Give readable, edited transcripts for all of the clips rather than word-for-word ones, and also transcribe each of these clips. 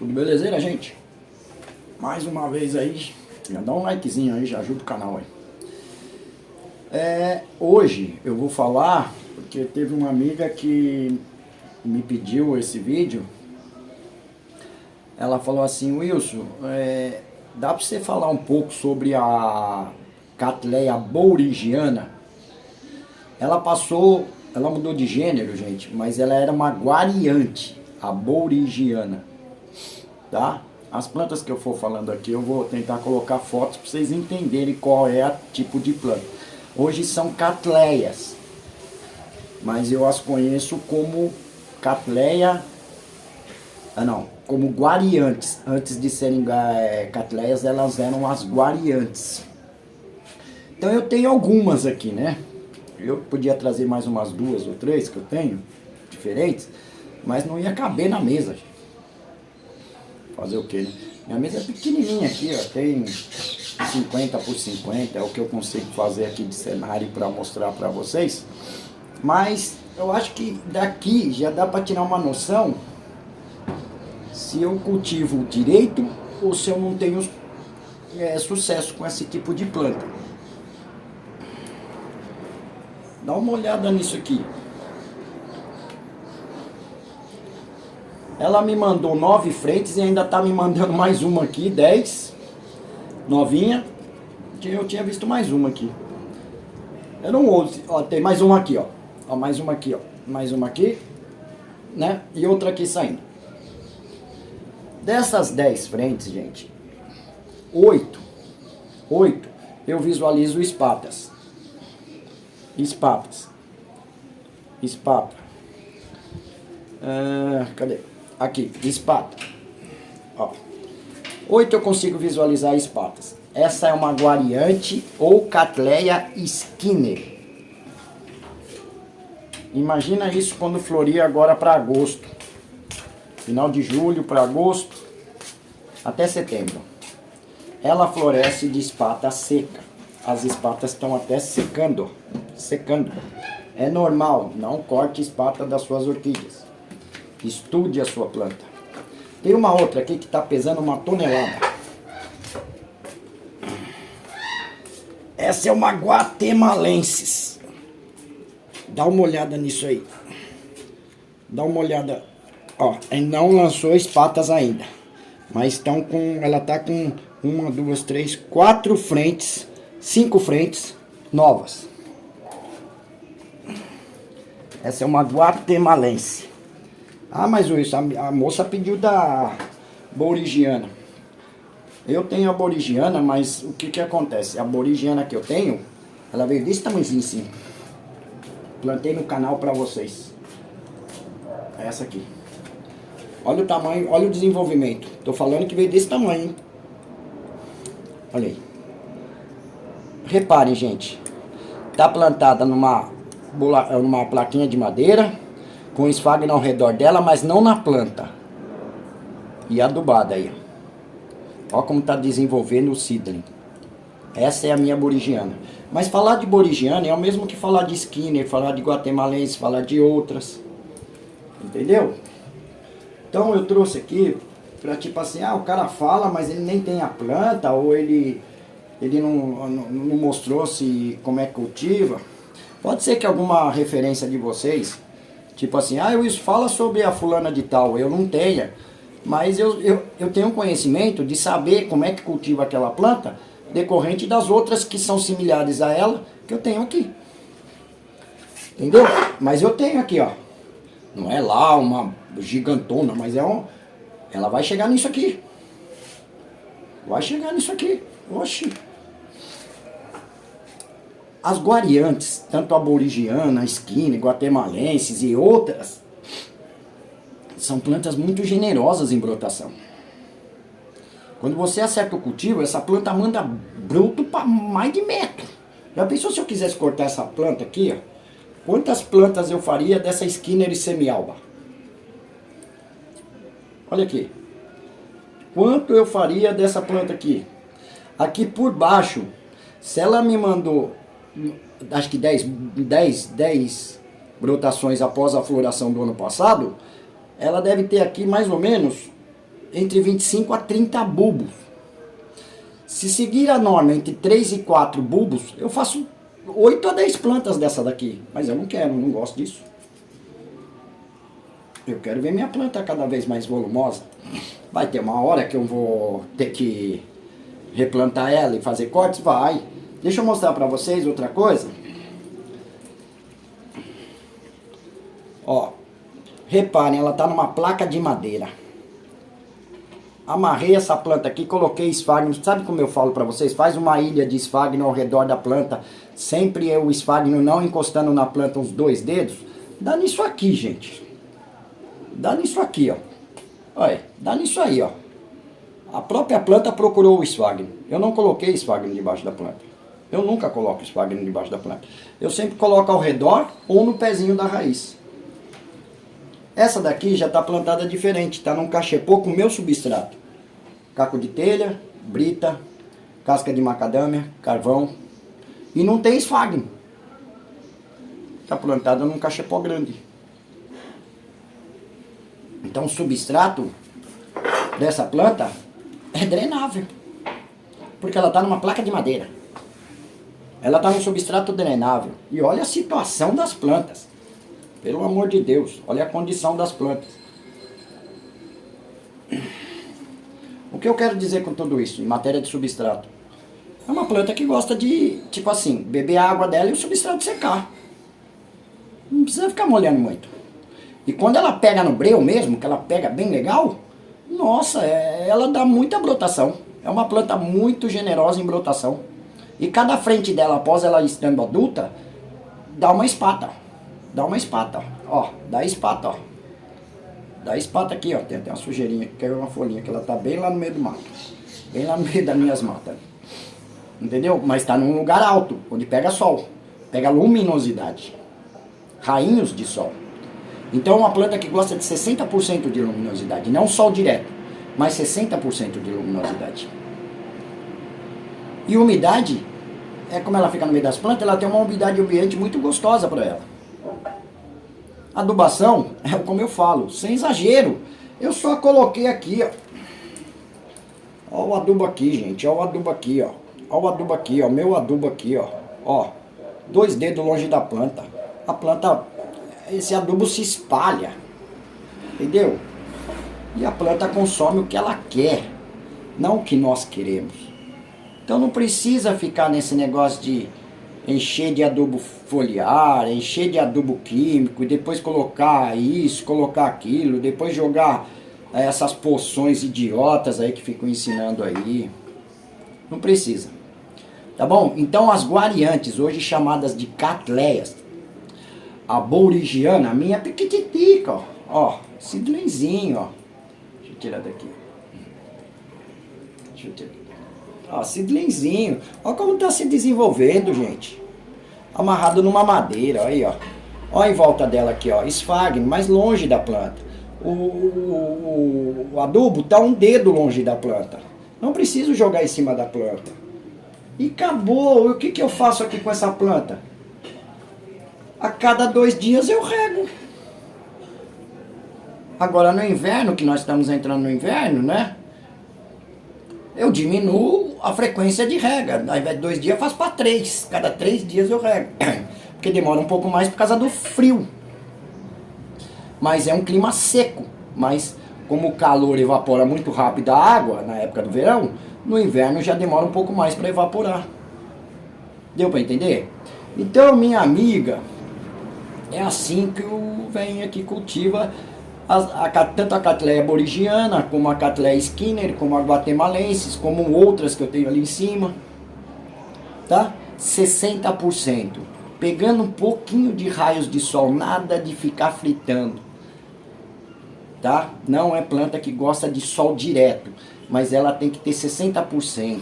Tudo belezeira, gente? Mais uma vez aí, já dá um likezinho aí, já ajuda o canal aí. Hoje eu vou falar, porque teve uma amiga que me pediu esse vídeo. Ela falou assim: Wilson, dá pra você falar um pouco sobre a Cattleya bouringiana? Ela mudou de gênero, gente, mas ela era uma guariante, a bouringiana, tá? As plantas que eu for falando aqui, eu vou tentar colocar fotos para vocês entenderem qual é o tipo de planta. Hoje são Cattleyas, mas eu as conheço como Cattleya, como guariantes. Antes de serem Cattleyas, elas eram as guariantes. Então eu tenho algumas aqui, né? Eu podia trazer mais umas 2 ou 3 que eu tenho, diferentes, mas não ia caber na mesa, gente. Fazer o que, né? Minha mesa é pequenininha aqui, ó, tem 50 por 50, é o que eu consigo fazer aqui de cenário para mostrar para vocês. Mas eu acho que daqui já dá para tirar uma noção se eu cultivo direito ou se eu não tenho sucesso com esse tipo de planta. Dá uma olhada nisso aqui. Ela me mandou 9 frentes e ainda tá me mandando mais uma aqui, 10. Novinha. Eu tinha visto mais uma aqui. Eram 11. Ó, tem mais uma aqui, ó. Ó, mais uma aqui, ó. Mais uma aqui, né? E outra aqui saindo. Dessas 10 frentes, gente, 8 eu visualizo espatas. Espata. Cadê? Aqui, espata. Ó. 8 eu consigo visualizar espatas. Essa é uma guariante ou Cattleya Skinner. Imagina isso quando florir agora para agosto. Final de julho para agosto, até setembro. Ela floresce de espata seca. As espatas estão até secando. É normal, não corte espata das suas orquídeas. Estude a sua planta. Tem uma outra aqui que está pesando 1 tonelada. Essa é uma guatemalensis. Dá uma olhada nisso aí. Dá uma olhada. Ó, não lançou espatas ainda. Mas ela está com 1, 2, 3, 4 frentes, 5 frentes novas. Essa é uma guatemalense. Ah, mas a moça pediu da bouringiana. Eu tenho a bouringiana, mas o que acontece? A bouringiana que eu tenho, ela veio desse tamanhozinho assim. Plantei no canal pra vocês. É essa aqui. Olha o tamanho, olha o desenvolvimento. Tô falando que veio desse tamanho, hein? Olha aí. Reparem, gente. Tá plantada numa plaquinha de madeira, com esfagno ao redor dela, mas não na planta. E adubada aí. Ó como tá desenvolvendo o seedling. Essa é a minha bouringiana. Mas falar de bouringiana é o mesmo que falar de Skinner, falar de guatemalense, falar de outras. Entendeu? Então eu trouxe aqui pra tipo assim, o cara fala, mas ele nem tem a planta, ou ele não mostrou como é que cultiva. Pode ser que alguma referência de vocês, tipo assim, Wilson, fala sobre a fulana de tal, eu não tenha, mas eu tenho conhecimento de saber como é que cultiva aquela planta, decorrente das outras que são similares a ela, que eu tenho aqui. Entendeu? Mas eu tenho aqui, ó. Não é lá uma gigantona, mas ela vai chegar nisso aqui. Vai chegar nisso aqui. Oxi. As guariantes, tanto a bouringiana, a Skinner, guatemalenses e outras, são plantas muito generosas em brotação. Quando você acerta o cultivo, essa planta manda broto para mais de metro. Já pensou se eu quisesse cortar essa planta aqui, ó? Quantas plantas eu faria dessa Skinner e semialba? Olha aqui. Quanto eu faria dessa planta aqui? Aqui por baixo, se ela me mandou, acho que 10 brotações após a floração do ano passado, ela deve ter aqui mais ou menos entre 25 a 30 bulbos. Se seguir a norma entre 3 e 4 bulbos, eu faço 8 a 10 plantas dessa daqui. Mas eu não quero, não gosto disso. Eu quero ver minha planta cada vez mais volumosa. Vai ter uma hora que eu vou ter que replantar ela e fazer cortes? Vai. Deixa eu mostrar pra vocês outra coisa. Ó, reparem, ela tá numa placa de madeira. Amarrei essa planta aqui, coloquei esfagno. Sabe como eu falo pra vocês? Faz uma ilha de esfagno ao redor da planta. Sempre o esfagno não encostando na planta uns 2 dedos. Dá nisso aqui, gente. Dá nisso aqui, ó. Olha, dá nisso aí, ó. A própria planta procurou o esfagno. Eu não coloquei esfagno debaixo da planta. Eu nunca coloco esfagno debaixo da planta. Eu sempre coloco ao redor ou no pezinho da raiz. Essa daqui já está plantada diferente, está num cachepô com o meu substrato. Caco de telha, brita, casca de macadâmia, carvão. E não tem esfagno. Está plantada num cachepô grande. Então o substrato dessa planta é drenável. Porque ela está numa placa de madeira. Ela está num substrato drenável. E olha a situação das plantas. Pelo amor de Deus, olha a condição das plantas. O que eu quero dizer com tudo isso, em matéria de substrato? É uma planta que gosta de, tipo assim, beber a água dela e o substrato secar. Não precisa ficar molhando muito. E quando ela pega no breu mesmo, que ela pega bem legal, nossa, ela dá muita brotação. É uma planta muito generosa em brotação. E cada frente dela, após ela estando adulta, dá uma espata. Dá uma espata, ó. Dá espata, ó. Dá espata aqui, ó. Tem até uma sujeirinha, que é uma folhinha, que ela tá bem lá no meio do mato. Bem lá no meio das minhas matas. Entendeu? Mas tá num lugar alto, onde pega sol. Pega luminosidade. Rainhos de sol. Então é uma planta que gosta de 60% de luminosidade. Não sol direto, mas 60% de luminosidade. E umidade, como ela fica no meio das plantas, ela tem uma umidade ambiente muito gostosa para ela. Adubação, é como eu falo, sem exagero. Eu só coloquei aqui, ó. Ó o adubo aqui, gente. Ó o adubo aqui, ó. Ó o adubo aqui, ó. Meu adubo aqui, ó. Ó. 2 dedos longe da planta. A planta, esse adubo se espalha. Entendeu? E a planta consome o que ela quer, não o que nós queremos. Então não precisa ficar nesse negócio de encher de adubo foliar, encher de adubo químico, e depois colocar isso, colocar aquilo, depois jogar essas poções idiotas aí que ficam ensinando aí. Não precisa. Tá bom? Então as guariantes, hoje chamadas de catleias, a boligiana, a minha piquititica, ó. Ó, seedlingzinho, ó. Deixa eu tirar daqui. Deixa eu tirar. Ó, seedlingzinho. Olha como tá se desenvolvendo, gente. Amarrado numa madeira, ó, aí, ó. Ó em volta dela aqui, ó. Esfagno, mais longe da planta. O adubo tá 1 dedo longe da planta. Não preciso jogar em cima da planta. E acabou. O que que eu faço aqui com essa planta? A cada 2 dias eu rego. Agora no inverno, que nós estamos entrando no inverno, né? Eu diminuo a frequência de rega. Ao invés de 2 dias, eu faço para 3. Cada 3 dias eu rego. Porque demora um pouco mais por causa do frio. Mas é um clima seco. Mas como o calor evapora muito rápido a água na época do verão, no inverno já demora um pouco mais para evaporar. Deu para entender? Então, minha amiga, é assim que o velhinho aqui cultiva tanto a Cattleya boligiana, como a Cattleya Skinner, como a guatemalensis, como outras que eu tenho ali em cima. Tá? 60%. Pegando um pouquinho de raios de sol, nada de ficar fritando. Tá? Não é planta que gosta de sol direto, mas ela tem que ter 60%.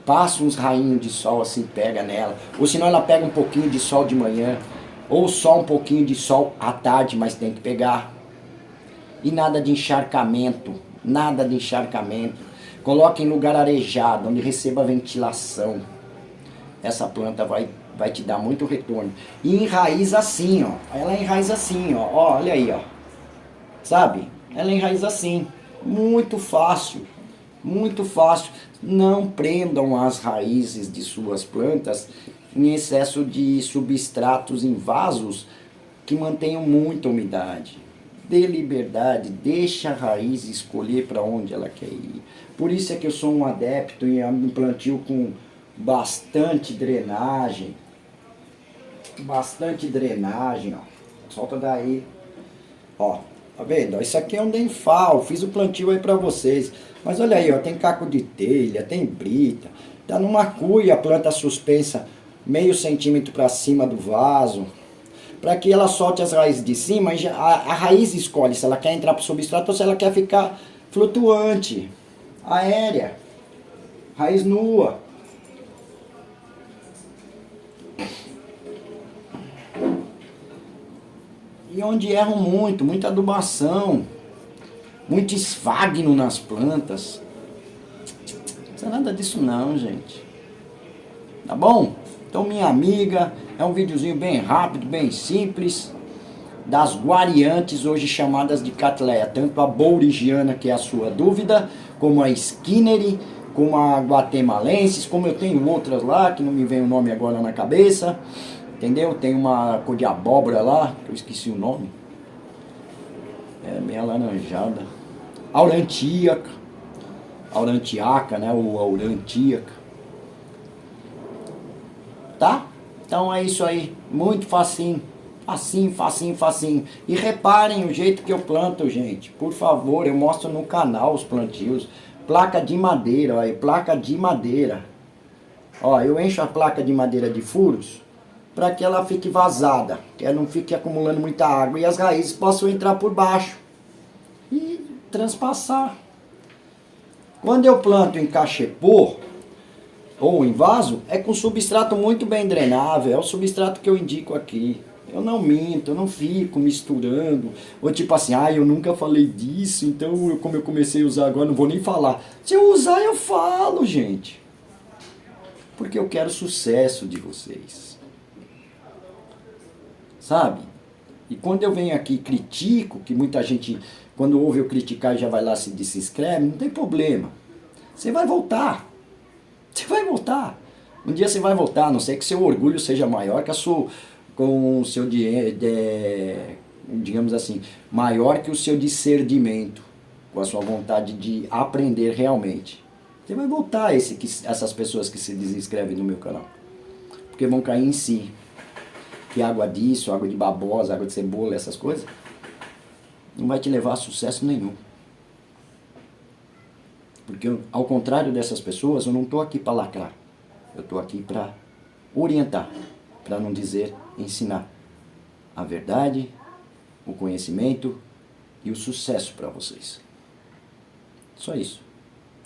Passa uns rainhos de sol assim, pega nela. Ou senão ela pega um pouquinho de sol de manhã, ou só um pouquinho de sol à tarde, mas tem que pegar. E nada de encharcamento, nada de encharcamento. Coloque em lugar arejado, onde receba ventilação. Essa planta vai te dar muito retorno. E enraiza assim, ó. Ela enraiza assim, ó. Ó, olha aí, ó. Sabe? Ela enraiza assim. Muito fácil, muito fácil. Não prendam as raízes de suas plantas em excesso de substratos em vasos que mantenham muita umidade. Dê liberdade, deixa a raiz escolher para onde ela quer ir. Por isso é que eu sou um adepto em um plantio com bastante drenagem. Bastante drenagem, ó. Solta daí. Ó, tá vendo? Isso aqui é um denfal, fiz o plantio aí pra vocês. Mas olha aí, ó, tem caco de telha, tem brita. Tá numa cuia a planta suspensa meio centímetro para cima do vaso. Para que ela solte as raízes de cima, a raiz escolhe se ela quer entrar pro substrato ou se ela quer ficar flutuante, aérea, raiz nua. E onde erram muito, muita adubação, muito esfagno nas plantas. Não precisa nada disso não, gente. Tá bom? Então, minha amiga, é um videozinho bem rápido, bem simples, das guariantes, hoje chamadas de Cattleya, tanto a bourigiana, que é a sua dúvida, como a Skinneri, como a guatemalensis, como eu tenho outras lá, que não me vem o nome agora na cabeça. Entendeu? Tem uma cor de abóbora lá, que eu esqueci o nome. É meio alaranjada. Aurantiaca. Aurantiaca, né? Ou aurantiaca. Tá? Então é isso aí. Muito facinho. Facinho, facinho, facinho. E reparem o jeito que eu planto, gente. Por favor, eu mostro no canal os plantios. Placa de madeira, ó. Placa de madeira. Ó, eu encho a placa de madeira de furos para que ela fique vazada, que ela não fique acumulando muita água e as raízes possam entrar por baixo e transpassar. Quando eu planto em cachepô ou em vaso, é com substrato muito bem drenável, é o substrato que eu indico aqui. Eu não minto, eu não fico misturando, ou tipo assim, eu nunca falei disso, então como eu comecei a usar agora, não vou nem falar. Se eu usar, eu falo, gente. Porque eu quero sucesso de vocês. Sabe? E quando eu venho aqui e critico, que muita gente, quando ouve eu criticar, já vai lá se desinscreve, não tem problema. Você vai voltar. Você vai voltar. Um dia você vai voltar, a não ser que seu orgulho seja maior que a sua, com o seu, digamos assim, maior que o seu discernimento, com a sua vontade de aprender realmente. Você vai voltar essas pessoas que se desinscrevem no meu canal. Porque vão cair em si. Que água disso, água de babosa, água de cebola, essas coisas, não vai te levar a sucesso nenhum. Porque ao contrário dessas pessoas, eu não estou aqui para lacrar. Eu estou aqui para orientar, para não dizer ensinar a verdade, o conhecimento e o sucesso para vocês. Só isso.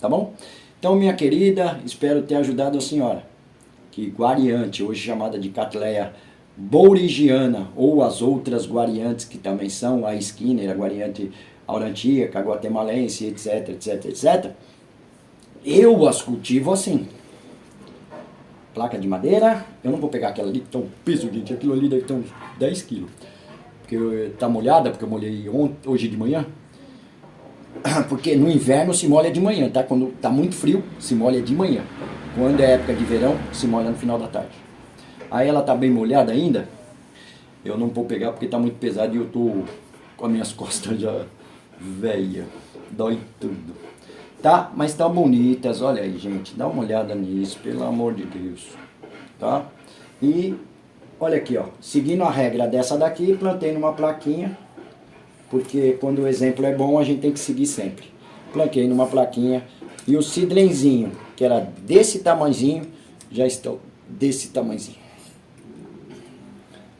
Tá bom? Então, minha querida, espero ter ajudado a senhora. Que guariante, hoje chamada de Cattleya bourigiana, ou as outras guariantes que também são, a Skinner, a guariante aurantiaca, a guatemalense, etc, etc, etc. Eu as cultivo assim. Placa de madeira, eu não vou pegar aquela ali que tá um peso, gente, aquilo ali deve ter uns 10 quilos. Porque tá molhada, porque eu molhei hoje de manhã. Porque no inverno se molha de manhã, tá? Quando tá muito frio, se molha de manhã. Quando é época de verão, se molha no final da tarde. Aí ela tá bem molhada ainda. Eu não vou pegar porque tá muito pesado e eu tô com as minhas costas já velha. Dói tudo. Tá? Mas tá bonitas. Olha aí, gente. Dá uma olhada nisso, pelo amor de Deus. Tá? E olha aqui, ó. Seguindo a regra dessa daqui, plantei numa plaquinha. Porque quando o exemplo é bom, a gente tem que seguir sempre. Plantei numa plaquinha. E o cidrenzinho, que era desse tamanhozinho, já estou desse tamanhozinho.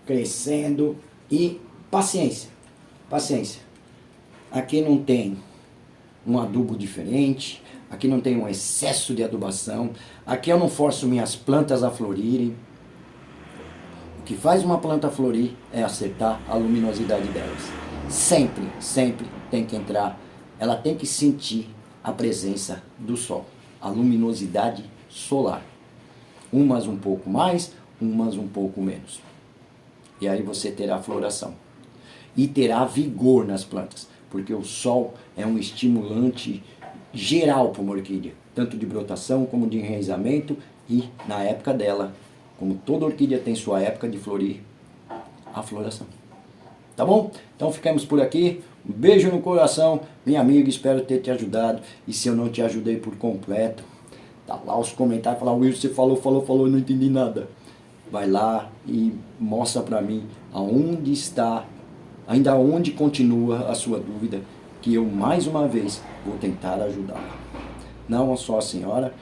Crescendo e paciência, paciência. Aqui não tem um adubo diferente, aqui não tem um excesso de adubação, aqui eu não forço minhas plantas a florirem. O que faz uma planta florir é acertar a luminosidade delas. Sempre, sempre tem que entrar, ela tem que sentir a presença do sol, a luminosidade solar. Umas um pouco mais, umas um pouco menos. E aí você terá floração. E terá vigor nas plantas. porque o sol é um estimulante geral para uma orquídea, tanto de brotação como de enraizamento e na época dela, como toda orquídea tem sua época de florir, a floração. Tá bom? Então ficamos por aqui. Um beijo no coração, minha amiga, espero ter te ajudado. E se eu não te ajudei por completo, tá lá os comentários, fala, Wilson, você falou, eu não entendi nada. Vai lá e mostra pra mim aonde está, ainda onde continua a sua dúvida, que eu mais uma vez vou tentar ajudá-la. Não só a senhora,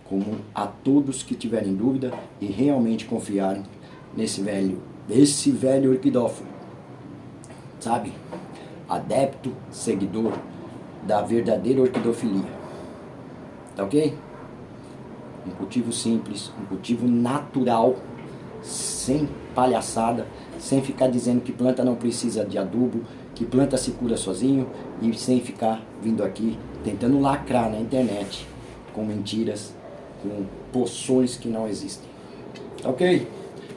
como a todos que tiverem dúvida e realmente confiarem nesse velho orquidófilo, sabe? Adepto, seguidor da verdadeira orquidofilia. Tá ok? Um cultivo simples, um cultivo natural, sem palhaçada, sem ficar dizendo que planta não precisa de adubo, que planta se cura sozinho e sem ficar vindo aqui tentando lacrar na internet com mentiras, com poções que não existem. Ok?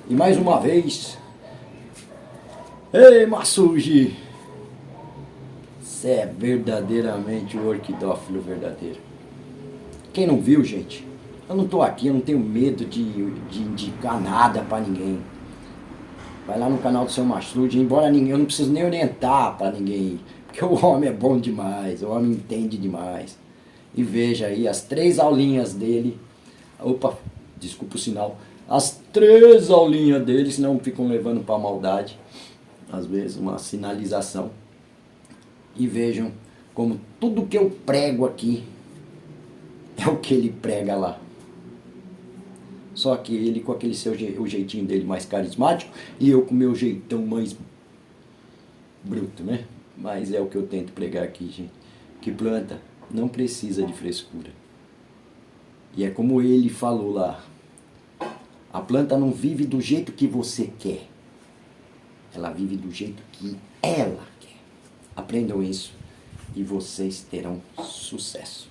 E mais uma vez, ei, Massuji, você é verdadeiramente o orquidófilo verdadeiro. Quem não viu, gente, eu não tô aqui, eu não tenho medo de indicar nada pra ninguém. Vai lá no canal do seu Massuji, embora eu não preciso nem orientar pra ninguém, porque o homem é bom demais, o homem entende demais. E veja aí as 3 aulinhas dele. Opa, desculpa o sinal. As 3 aulinhas dele, senão ficam levando pra maldade. Às vezes uma sinalização. E vejam como tudo que eu prego aqui é o que ele prega lá. Só que ele com aquele o jeitinho dele mais carismático e eu com o meu jeitão mais bruto, né? Mas é o que eu tento pregar aqui, gente. Que planta não precisa de frescura. E é como ele falou lá. A planta não vive do jeito que você quer. Ela vive do jeito que ela quer. Aprendam isso e vocês terão sucesso.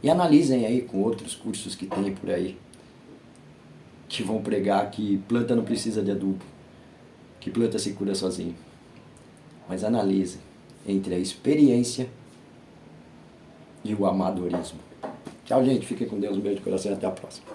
E analisem aí com outros cursos que tem por aí, que vão pregar que planta não precisa de adubo, que planta se cura sozinho. Mas analisem entre a experiência e o amadorismo. Tchau, gente. Fiquem com Deus. Um beijo de coração e até a próxima.